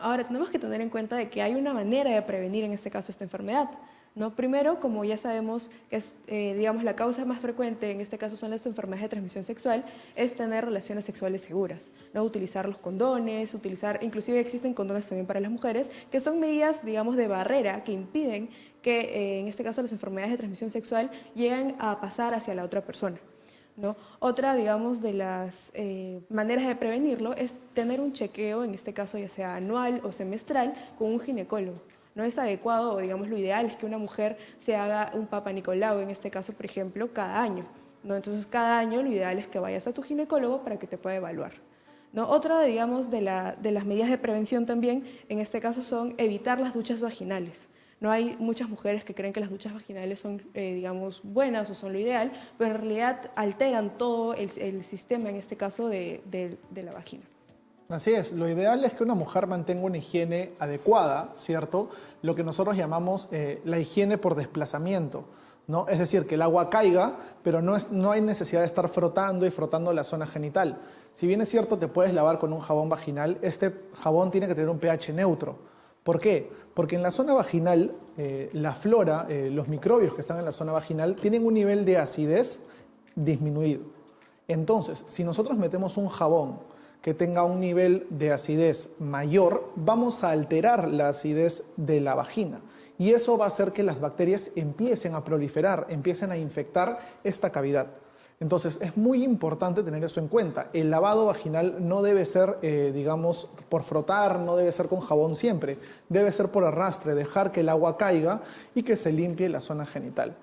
Ahora, tenemos que tener en cuenta de que hay una manera de prevenir, en este caso, esta enfermedad, ¿no? Primero, como ya sabemos que es, digamos, la causa más frecuente, en este caso son las enfermedades de transmisión sexual, es tener relaciones sexuales seguras, ¿no? Utilizar los condones, inclusive existen condones también para las mujeres, que son medidas, digamos, de barrera que impiden que, en este caso, las enfermedades de transmisión sexual lleguen a pasar hacia la otra persona, ¿no? Otra, digamos, de las maneras de prevenirlo es tener un chequeo, en este caso ya sea anual o semestral, con un ginecólogo. No es adecuado, o digamos lo ideal es que una mujer se haga un Papa Nicolau, en este caso, por ejemplo, cada año, ¿no? Entonces, cada año lo ideal es que vayas a tu ginecólogo para que te pueda evaluar, ¿no? Otra, digamos, de las medidas de prevención también, en este caso, son evitar las duchas vaginales. No hay muchas mujeres que creen que las duchas vaginales son, digamos, buenas o son lo ideal, pero en realidad alteran todo el sistema, en este caso, de la vagina. Así es, lo ideal es que una mujer mantenga una higiene adecuada, ¿cierto? Lo que nosotros llamamos la higiene por desplazamiento, ¿no? Es decir, que el agua caiga, pero no hay necesidad de estar frotando y frotando la zona genital. Si bien es cierto, te puedes lavar con un jabón vaginal, este jabón tiene que tener un pH neutro. ¿Por qué? Porque en la zona vaginal, la flora, los microbios que están en la zona vaginal, tienen un nivel de acidez disminuido. Entonces, si nosotros metemos un jabón que tenga un nivel de acidez mayor, vamos a alterar la acidez de la vagina. Y eso va a hacer que las bacterias empiecen a proliferar, empiecen a infectar esta cavidad. Entonces, es muy importante tener eso en cuenta. El lavado vaginal no debe ser, digamos, por frotar, no debe ser con jabón siempre. Debe ser por arrastre, dejar que el agua caiga y que se limpie la zona genital.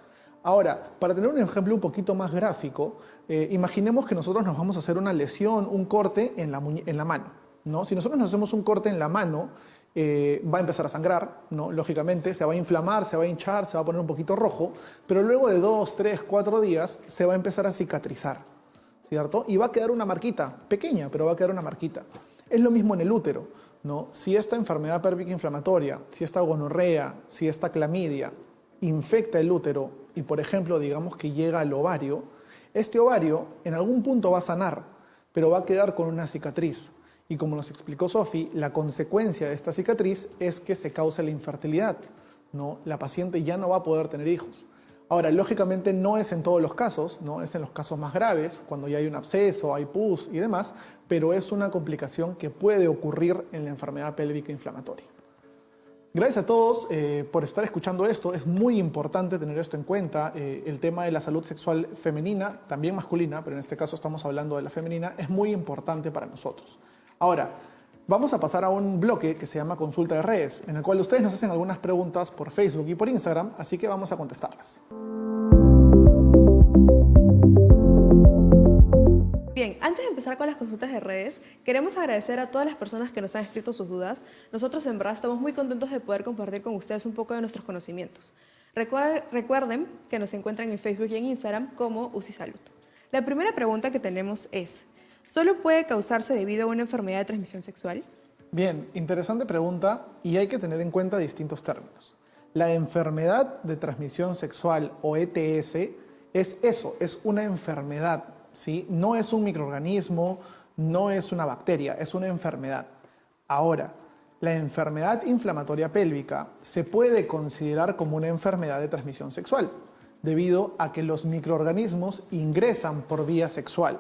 Ahora, para tener un ejemplo un poquito más gráfico, imaginemos que nosotros nos vamos a hacer una lesión, un corte en la mano, ¿no? Si nosotros nos hacemos un corte en la mano, va a empezar a sangrar, ¿no? Lógicamente se va a inflamar, se va a hinchar, se va a poner un poquito rojo, pero luego de 2, 3, 4 días se va a empezar a cicatrizar, ¿cierto? Y va a quedar una marquita, pequeña, pero va a quedar una marquita. Es lo mismo en el útero, ¿no? Si esta enfermedad pélvica inflamatoria, si esta gonorrea, si esta clamidia infecta el útero y, por ejemplo, digamos que llega al ovario, este ovario en algún punto va a sanar, pero va a quedar con una cicatriz. Y como nos explicó Sofi, la consecuencia de esta cicatriz es que se cause la infertilidad, ¿no? La paciente ya no va a poder tener hijos. Ahora, lógicamente no es en todos los casos, ¿no? Es en los casos más graves, cuando ya hay un absceso, hay pus y demás, pero es una complicación que puede ocurrir en la enfermedad pélvica inflamatoria. Gracias a todos por estar escuchando esto. Es muy importante tener esto en cuenta. El tema de la salud sexual femenina, también masculina, pero en este caso estamos hablando de la femenina, es muy importante para nosotros. Ahora, vamos a pasar a un bloque que se llama Consulta de Redes, en el cual ustedes nos hacen algunas preguntas por Facebook y por Instagram, así que vamos a contestarlas. Bien, antes de empezar con las consultas de redes, queremos agradecer a todas las personas que nos han escrito sus dudas. Nosotros en verdad estamos muy contentos de poder compartir con ustedes un poco de nuestros conocimientos. Recuerden que nos encuentran en Facebook y en Instagram como UCI Salud. La primera pregunta que tenemos es, ¿solo puede causarse debido a una enfermedad de transmisión sexual? Bien, interesante pregunta y hay que tener en cuenta distintos términos. La enfermedad de transmisión sexual o ETS Es eso, es una enfermedad, ¿sí? No es un microorganismo, no es una bacteria, es una enfermedad. Ahora, la enfermedad inflamatoria pélvica se puede considerar como una enfermedad de transmisión sexual, debido a que los microorganismos ingresan por vía sexual,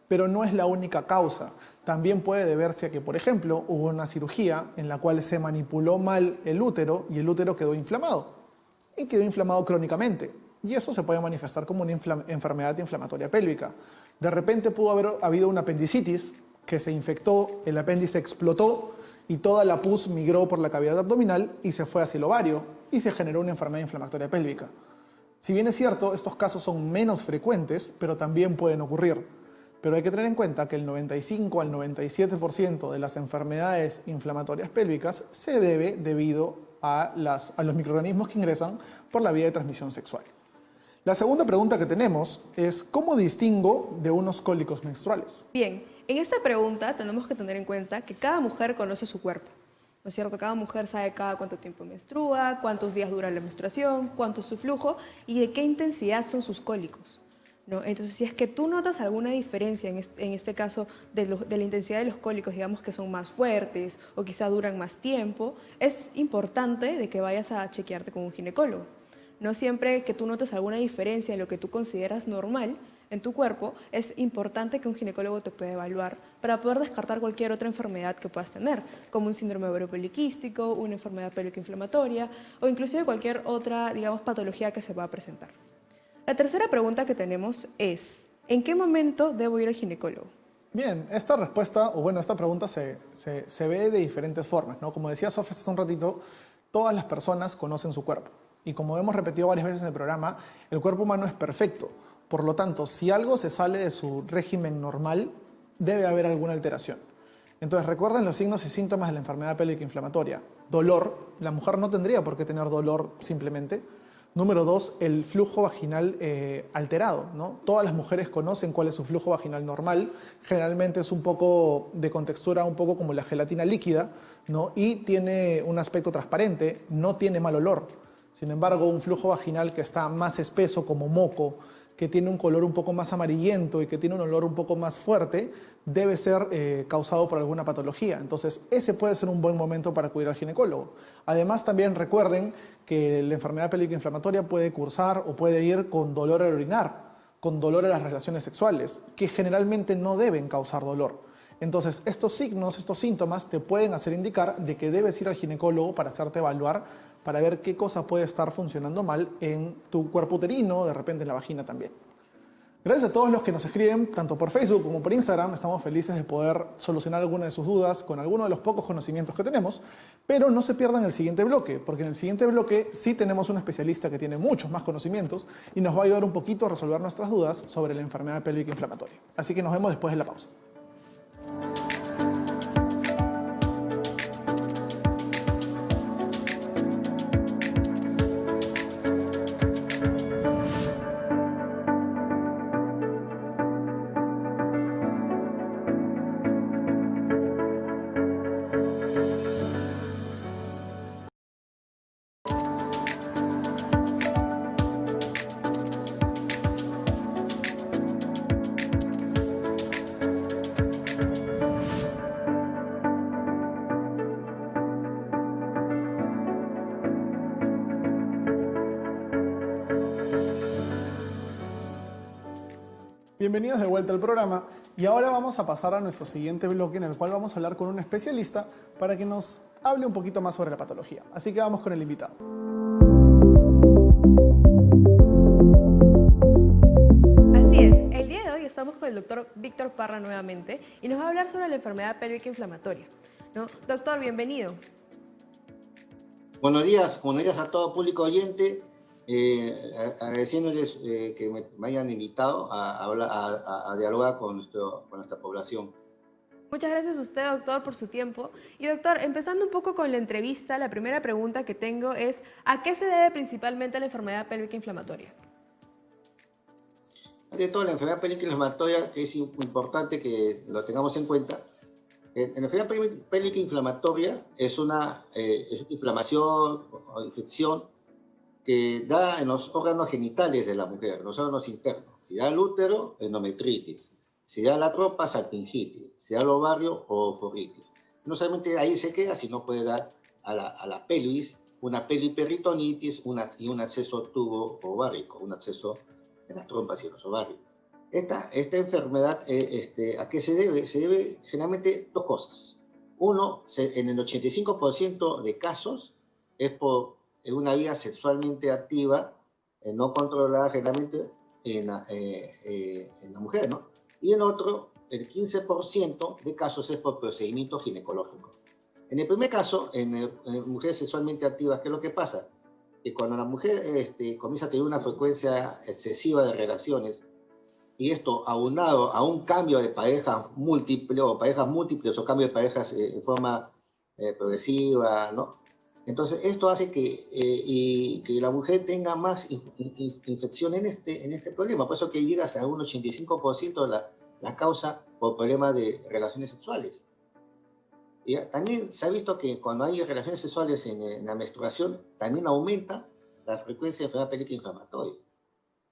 pero no es la única causa. También puede deberse a que, por ejemplo, hubo una cirugía en la cual se manipuló mal el útero y el útero quedó inflamado, y quedó inflamado crónicamente. Y eso se puede manifestar como una enfermedad inflamatoria pélvica. De repente pudo haber habido una apendicitis que se infectó, el apéndice explotó y toda la pus migró por la cavidad abdominal y se fue hacia el ovario y se generó una enfermedad inflamatoria pélvica. Si bien es cierto, estos casos son menos frecuentes, pero también pueden ocurrir. Pero hay que tener en cuenta que el 95 al 97% de las enfermedades inflamatorias pélvicas se debe debido a los microorganismos que ingresan por la vía de transmisión sexual. La segunda pregunta que tenemos es ¿cómo distingo de unos cólicos menstruales? Bien, en esta pregunta tenemos que tener en cuenta que cada mujer conoce su cuerpo, ¿no es cierto? Cada mujer sabe cada cuánto tiempo menstrua, cuántos días dura la menstruación, cuánto es su flujo y de qué intensidad son sus cólicos, ¿no? Entonces, si es que tú notas alguna diferencia en este caso de la intensidad de los cólicos, digamos que son más fuertes o quizá duran más tiempo, es importante de que vayas a chequearte con un ginecólogo. No siempre que tú notes alguna diferencia en lo que tú consideras normal en tu cuerpo, es importante que un ginecólogo te pueda evaluar para poder descartar cualquier otra enfermedad que puedas tener, como un síndrome ovario poliquístico, una enfermedad pélvica inflamatoria o inclusive cualquier otra, digamos, patología que se va a presentar. La tercera pregunta que tenemos es, ¿en qué momento debo ir al ginecólogo? Bien, esta respuesta, o bueno, esta pregunta se ve de diferentes formas, ¿no? Como decía Sofía hace un ratito, todas las personas conocen su cuerpo. Y como hemos repetido varias veces en el programa, el cuerpo humano es perfecto. Por lo tanto, si algo se sale de su régimen normal, debe haber alguna alteración. Entonces, recuerden los signos y síntomas de la enfermedad pélvica inflamatoria. Dolor, la mujer no tendría por qué tener dolor simplemente. Número 2, el flujo vaginal alterado, ¿no? Todas las mujeres conocen cuál es su flujo vaginal normal. Generalmente es un poco de contextura, un poco como la gelatina líquida, ¿no? Y tiene un aspecto transparente, no tiene mal olor. Sin embargo, un flujo vaginal que está más espeso como moco, que tiene un color un poco más amarillento y que tiene un olor un poco más fuerte, debe ser causado por alguna patología. Entonces, ese puede ser un buen momento para acudir al ginecólogo. Además, también recuerden que la enfermedad pélvica inflamatoria puede cursar o puede ir con dolor al orinar, con dolor en las relaciones sexuales, que generalmente no deben causar dolor. Entonces, estos signos, estos síntomas te pueden hacer indicar de que debes ir al ginecólogo para hacerte evaluar, para ver qué cosa puede estar funcionando mal en tu cuerpo uterino, de repente en la vagina también. Gracias a todos los que nos escriben, tanto por Facebook como por Instagram. Estamos felices de poder solucionar alguna de sus dudas con alguno de los pocos conocimientos que tenemos, pero no se pierdan el siguiente bloque, porque en el siguiente bloque sí tenemos un especialista que tiene muchos más conocimientos y nos va a ayudar un poquito a resolver nuestras dudas sobre la enfermedad pélvica inflamatoria. Así que nos vemos después de la pausa. Bienvenidos de vuelta al programa y ahora vamos a pasar a nuestro siguiente bloque en el cual vamos a hablar con un especialista para que nos hable un poquito más sobre la patología. Así que vamos con el invitado. Así es, el día de hoy estamos con el doctor Víctor Parra nuevamente y nos va a hablar sobre la enfermedad pélvica inflamatoria, ¿no? Doctor, bienvenido. Buenos días a todo público oyente. Agradeciéndoles que me hayan invitado a dialogar con nuestra población. Muchas gracias a usted, doctor, por su tiempo. Y doctor, empezando un poco con la entrevista, la primera pregunta que tengo es ¿a qué se debe principalmente la enfermedad pélvica inflamatoria? Ante todo, la enfermedad pélvica inflamatoria, que es importante que lo tengamos en cuenta. La enfermedad pélvica inflamatoria es una inflamación o infección que da en los órganos genitales de la mujer, los órganos internos. Si da el útero, endometritis. Si da la trompa, salpingitis. Si da el ovario, ooforitis. No solamente ahí se queda, sino puede dar a la pelvis una peliperitonitis y un acceso tubo ovárico, un acceso en las trompas y en los ovarios. Esta enfermedad, ¿a qué se debe? Se debe generalmente dos cosas. Uno, en el 85% de casos es por una vida sexualmente activa, no controlada generalmente en la mujer, ¿no? Y en otro, el 15% de casos es por procedimiento ginecológico. En el primer caso, en mujeres sexualmente activas, ¿qué es lo que pasa? Que cuando la mujer comienza a tener una frecuencia excesiva de relaciones, y esto aunado a un cambio de parejas múltiples o cambio de parejas en forma progresiva, ¿no? Entonces esto hace que la mujer tenga más infección en este problema. Por eso que llegas a un 85% de la causa por problemas de relaciones sexuales. Y también se ha visto que cuando hay relaciones sexuales en la menstruación, también aumenta la frecuencia de enfermedad pélvica inflamatoria.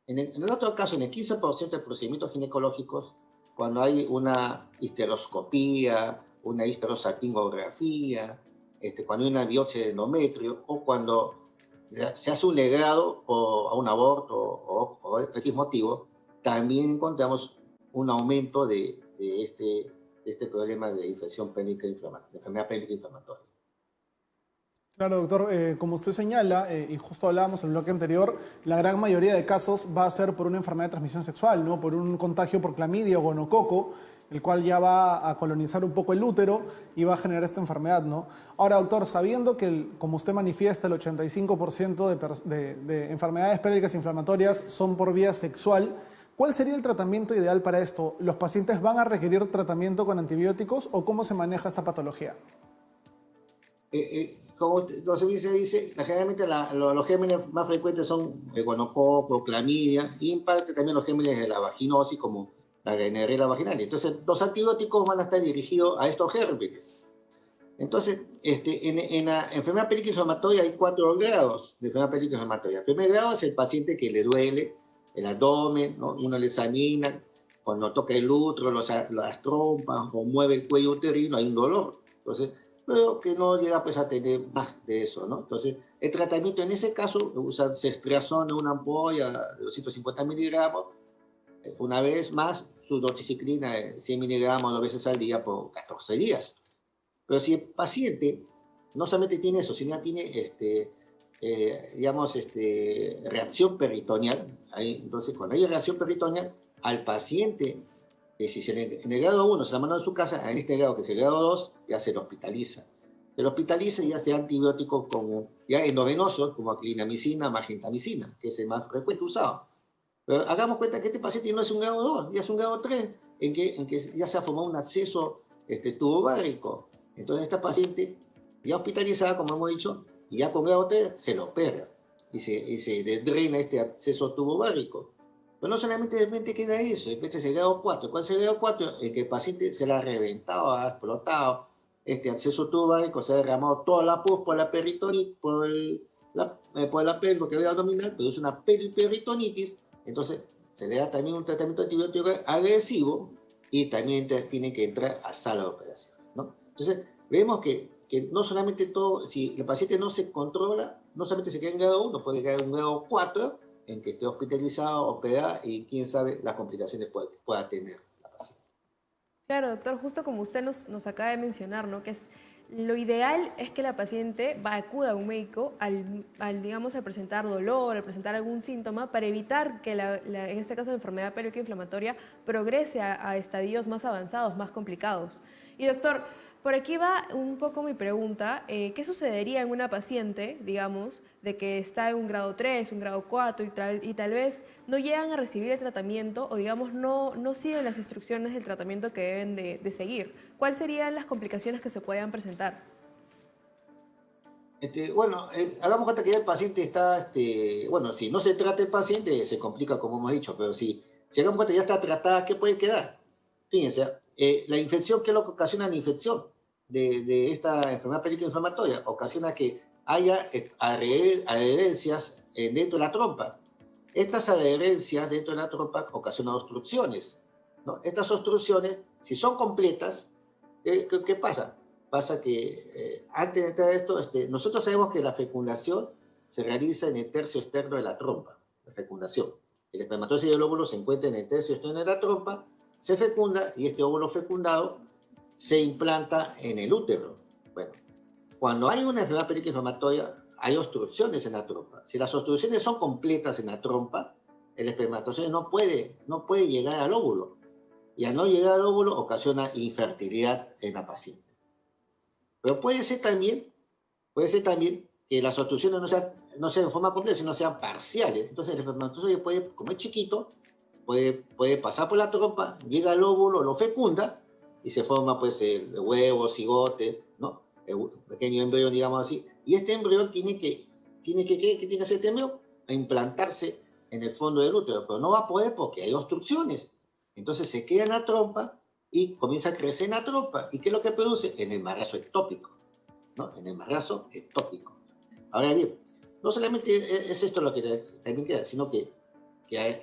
En el otro caso, en el 15% de procedimientos ginecológicos, cuando hay una histeroscopía, una histerosalpingografía, cuando hay una biopsia de endometrio, o cuando se hace un legado a un aborto o X motivo, también encontramos un aumento de este problema de infección pélvica inflamatoria, de enfermedad pélvica inflamatoria. Claro, doctor, como usted señala, y justo hablábamos en el bloque anterior, la gran mayoría de casos va a ser por una enfermedad de transmisión sexual, ¿no? Por un contagio por clamidia o gonococo, el cual ya va a colonizar un poco el útero y va a generar esta enfermedad, ¿no? Ahora, doctor, sabiendo que, como usted manifiesta, el 85% de enfermedades pélvicas inflamatorias son por vía sexual, ¿cuál sería el tratamiento ideal para esto? ¿Los pacientes van a requerir tratamiento con antibióticos o cómo se maneja esta patología? Como se dice, generalmente los gérmenes más frecuentes son el gonococo, clamidia, y en parte también los gérmenes de la vaginosis, como la Gardnerella vaginalis. Entonces, los antibióticos van a estar dirigidos a estos gérmenes. Entonces, en la enfermedad pélvica inflamatoria hay 4 grados de enfermedad pélvica inflamatoria. El primer grado es el paciente que le duele el abdomen, ¿no? Uno le examina, cuando toca el útero, las trompas, o mueve el cuello uterino, hay un dolor. Entonces, pero que no llega pues a tener más de eso, ¿no? Entonces, el tratamiento en ese caso, usan ceftriaxona, una ampolla de 250 miligramos, una vez más, su doxiciclina de 100 miligramos 2 veces al día por 14 días. Pero si el paciente no solamente tiene eso, sino tiene, reacción peritoneal, entonces cuando hay reacción peritoneal, al paciente, si en el grado 1 se la mandó a su casa, en este grado, que es el grado 2, ya se lo hospitaliza. Se lo hospitaliza y ya sea antibióticos ya endovenosos, como clindamicina, margentamicina, que es el más frecuente usado. Pero hagamos cuenta que este paciente no es un grado 2, ya es un grado 3, en que ya se ha formado un acceso tubovárico. Entonces, esta paciente ya hospitalizada, como hemos dicho, y ya con grado 3 se lo opera y se drena este acceso tubovárico. Pero no solamente de repente queda eso, de repente es el grado 4. ¿Cuál es el grado 4? En que el paciente se le ha reventado, ha explotado este acceso tubovárico, se ha derramado toda la pus por la peritonitis, por la pelvis que había abdominal, produce una periperitonitis. Entonces, se le da también un tratamiento antibiótico agresivo y también tiene que entrar a sala de operación, ¿no? Entonces, vemos que no solamente todo, si el paciente no se controla, no solamente se queda en grado 1, puede quedar en grado 4, en que esté hospitalizado, operado, y quién sabe las complicaciones que pueda tener la paciente. Claro, doctor, justo como usted nos acaba de mencionar, ¿no? Que lo ideal es que la paciente acuda a un médico digamos, al presentar dolor, al presentar algún síntoma, para evitar que, en este caso, la enfermedad pélvica inflamatoria progrese a estadios más avanzados, más complicados. Y doctor, por aquí va un poco mi pregunta. ¿Qué sucedería en una paciente, digamos, de que está en un grado 3, un grado 4 y tal vez no llegan a recibir el tratamiento o, digamos, no siguen las instrucciones del tratamiento que deben de seguir? ¿Cuáles serían las complicaciones que se puedan presentar? Hagamos cuenta que ya el paciente está, si no se trata el paciente, se complica, como hemos dicho, pero si hagamos cuenta que ya está tratada, ¿qué puede quedar? Fíjense, la infección, ¿qué es lo que ocasiona la infección de esta enfermedad pélvica inflamatoria? Ocasiona que haya adherencias dentro de la trompa. Estas adherencias dentro de la trompa ocasionan obstrucciones, ¿no? Estas obstrucciones, si son completas, ¿qué pasa? Pasa que antes de entrar a esto, nosotros sabemos que la fecundación se realiza en el tercio externo de la trompa, la fecundación. El espermatozoide y el óvulo se encuentran en el tercio externo de la trompa, se fecunda y este óvulo fecundado se implanta en el útero. Bueno, cuando hay una enfermedad periquinflamatoria, hay obstrucciones en la trompa. Si las obstrucciones son completas en la trompa, el espermatozoide no puede llegar al óvulo. Y al no llegar al óvulo ocasiona infertilidad en la paciente. Pero puede ser también que las obstrucciones no sean de forma completa, sino sean parciales. Entonces el espermatozoide puede, como es chiquito, puede pasar por la trompa, llega al óvulo, lo fecunda y se forma pues el huevo, cigote, ¿no? El pequeño embrión, digamos así. Y este embrión tiene que hacer este embrión a implantarse en el fondo del útero, pero no va a poder porque hay obstrucciones. Entonces se queda en la trompa y comienza a crecer en la trompa. ¿Y qué es lo que produce? El embarazo ectópico, ¿no? El embarazo ectópico. Ahora bien, no solamente es esto lo que también queda, sino que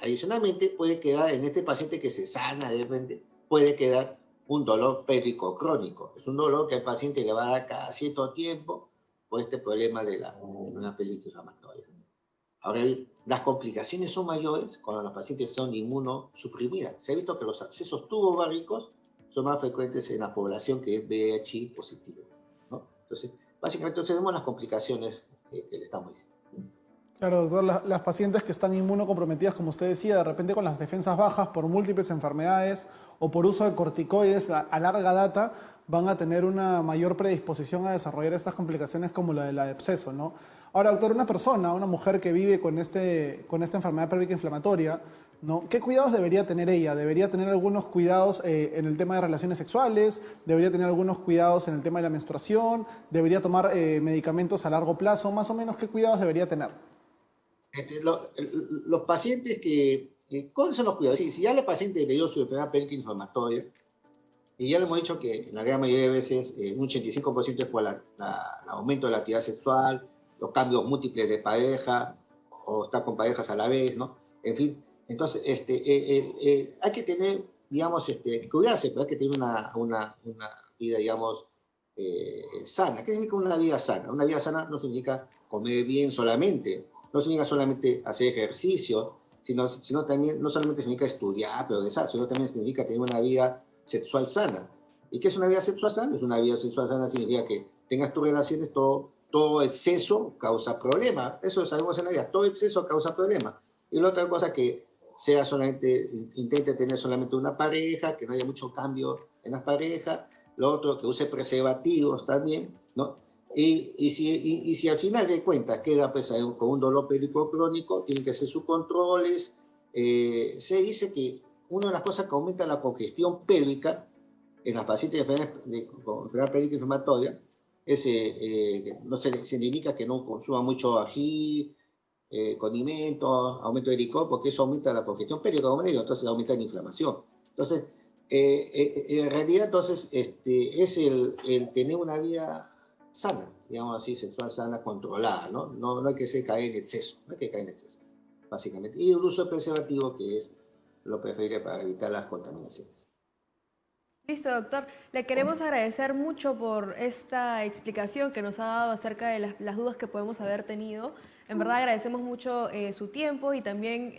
adicionalmente puede quedar en este paciente que se sana de repente, puede quedar un dolor pélvico crónico. Es un dolor que al paciente le va a dar cada cierto tiempo por este problema de una pelvis inflamatoria. Ahora bien, las complicaciones son mayores cuando los pacientes son inmunosuprimidas. Se ha visto que los accesos tubováricos son más frecuentes en la población que es VIH positivo, ¿no? Entonces, básicamente vemos las complicaciones que le estamos diciendo. Claro, doctor, las pacientes que están inmunocomprometidas, como usted decía, de repente con las defensas bajas por múltiples enfermedades o por uso de corticoides a larga data, van a tener una mayor predisposición a desarrollar estas complicaciones como la del absceso, ¿no? Ahora, doctor, una mujer que vive con esta enfermedad pélvica inflamatoria, ¿no? ¿Qué cuidados debería tener ella? ¿Debería tener algunos cuidados en el tema de relaciones sexuales? ¿Debería tener algunos cuidados en el tema de la menstruación? ¿Debería tomar medicamentos a largo plazo? Más o menos, ¿qué cuidados debería tener? Los pacientes ¿cuáles son los cuidados? Si ya el paciente le dio su enfermedad pélvica inflamatoria, y ya le hemos dicho que en la gran mayoría de veces un 85% es por el aumento de la actividad sexual, los cambios múltiples de pareja, o estar con parejas a la vez, ¿no? En fin, entonces hay que tener, digamos, cuidarse, pero hay que tener una vida, digamos, sana. ¿Qué significa una vida sana? Una vida sana no significa comer bien solamente, no significa solamente hacer ejercicio, sino también, no solamente significa estudiar, progresar, sino también significa tener una vida sexual sana. ¿Y qué es una vida sexual sana? Es una vida sexual sana significa que tengas tus relaciones, todo exceso causa problemas. Eso sabemos en la vida, todo exceso causa problemas. Y la otra cosa que sea solamente, intente tener solamente una pareja, que no haya mucho cambio en las parejas. Lo otro, que use preservativos también, ¿no? Y si al final de cuentas queda pues, con un dolor pélvico crónico, tienen que hacer sus controles. Se dice que una de las cosas que aumenta la congestión pélvica en las pacientes con enfermedad pélvica inflamatoria es, no se indica que no consuma mucho ají, condimentos, aumento de licor, porque eso aumenta la congestión pélvica, como le digo, entonces aumenta la inflamación. Entonces, en realidad, entonces, es el tener una vida sana, digamos así, sexual sana, controlada, ¿no? No hay que caer en exceso, no hay que caer en exceso, básicamente. Y el uso de preservativo, que es lo preferible para evitar las contaminaciones. Listo, doctor. Le queremos agradecer mucho por esta explicación que nos ha dado acerca de las dudas que podemos haber tenido. En verdad agradecemos mucho su tiempo y también,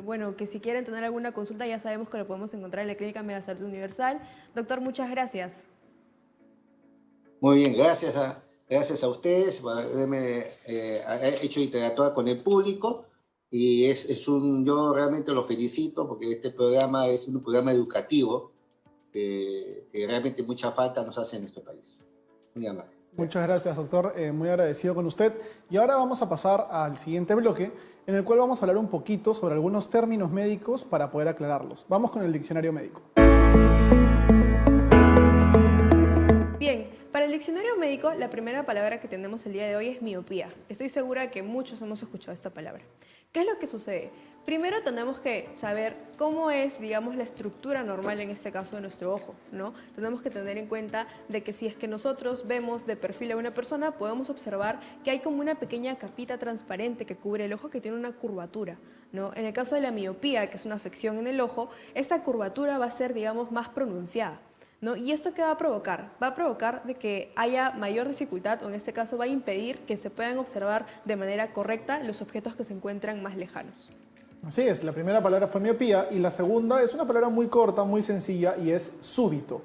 bueno, que si quieren tener alguna consulta ya sabemos que lo podemos encontrar en la Clínica Megasalud Universal. Doctor, muchas gracias. Muy bien, gracias a ustedes por haberme hecho interactuar con el público y yo realmente lo felicito porque este programa es un programa educativo que realmente mucha falta nos hace en nuestro país. Muy amable. Muchas gracias, doctor. Muy agradecido con usted. Y ahora vamos a pasar al siguiente bloque, en el cual vamos a hablar un poquito sobre algunos términos médicos para poder aclararlos. Vamos con el diccionario médico. Bien, para el diccionario médico, la primera palabra que tenemos el día de hoy es miopía. Estoy segura que muchos hemos escuchado esta palabra. ¿Qué es lo que sucede? Primero tenemos que saber cómo es, digamos, la estructura normal en este caso de nuestro ojo, ¿no? Tenemos que tener en cuenta de que si es que nosotros vemos de perfil a una persona, podemos observar que hay como una pequeña capita transparente que cubre el ojo que tiene una curvatura, ¿no? En el caso de la miopía, que es una afección en el ojo, esta curvatura va a ser, digamos, más pronunciada, ¿no? ¿Y esto qué va a provocar? Va a provocar de que haya mayor dificultad, o en este caso va a impedir que se puedan observar de manera correcta los objetos que se encuentran más lejanos. Así es, la primera palabra fue miopía y la segunda es una palabra muy corta, muy sencilla y es súbito.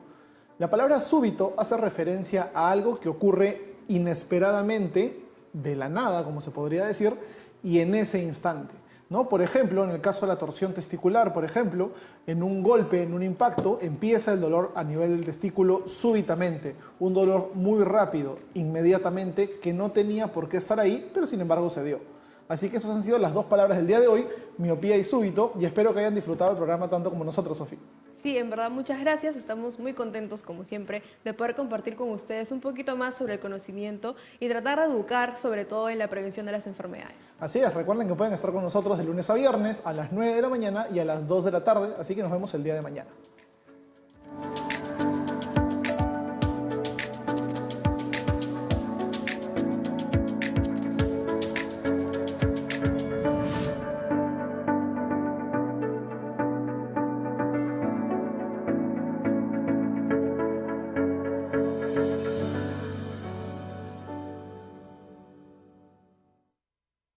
La palabra súbito hace referencia a algo que ocurre inesperadamente, de la nada, como se podría decir, y en ese instante, ¿no? Por ejemplo, en el caso de la torsión testicular, por ejemplo, en un golpe, en un impacto, empieza el dolor a nivel del testículo súbitamente, un dolor muy rápido, inmediatamente, que no tenía por qué estar ahí, pero sin embargo se dio. Así que esas han sido las dos palabras del día de hoy, miopía y súbito, y espero que hayan disfrutado el programa tanto como nosotros, Sofía. Sí, en verdad, muchas gracias. Estamos muy contentos, como siempre, de poder compartir con ustedes un poquito más sobre el conocimiento y tratar de educar, sobre todo en la prevención de las enfermedades. Así es, recuerden que pueden estar con nosotros de lunes a viernes a las 9 de la mañana y a las 2 de la tarde, así que nos vemos el día de mañana.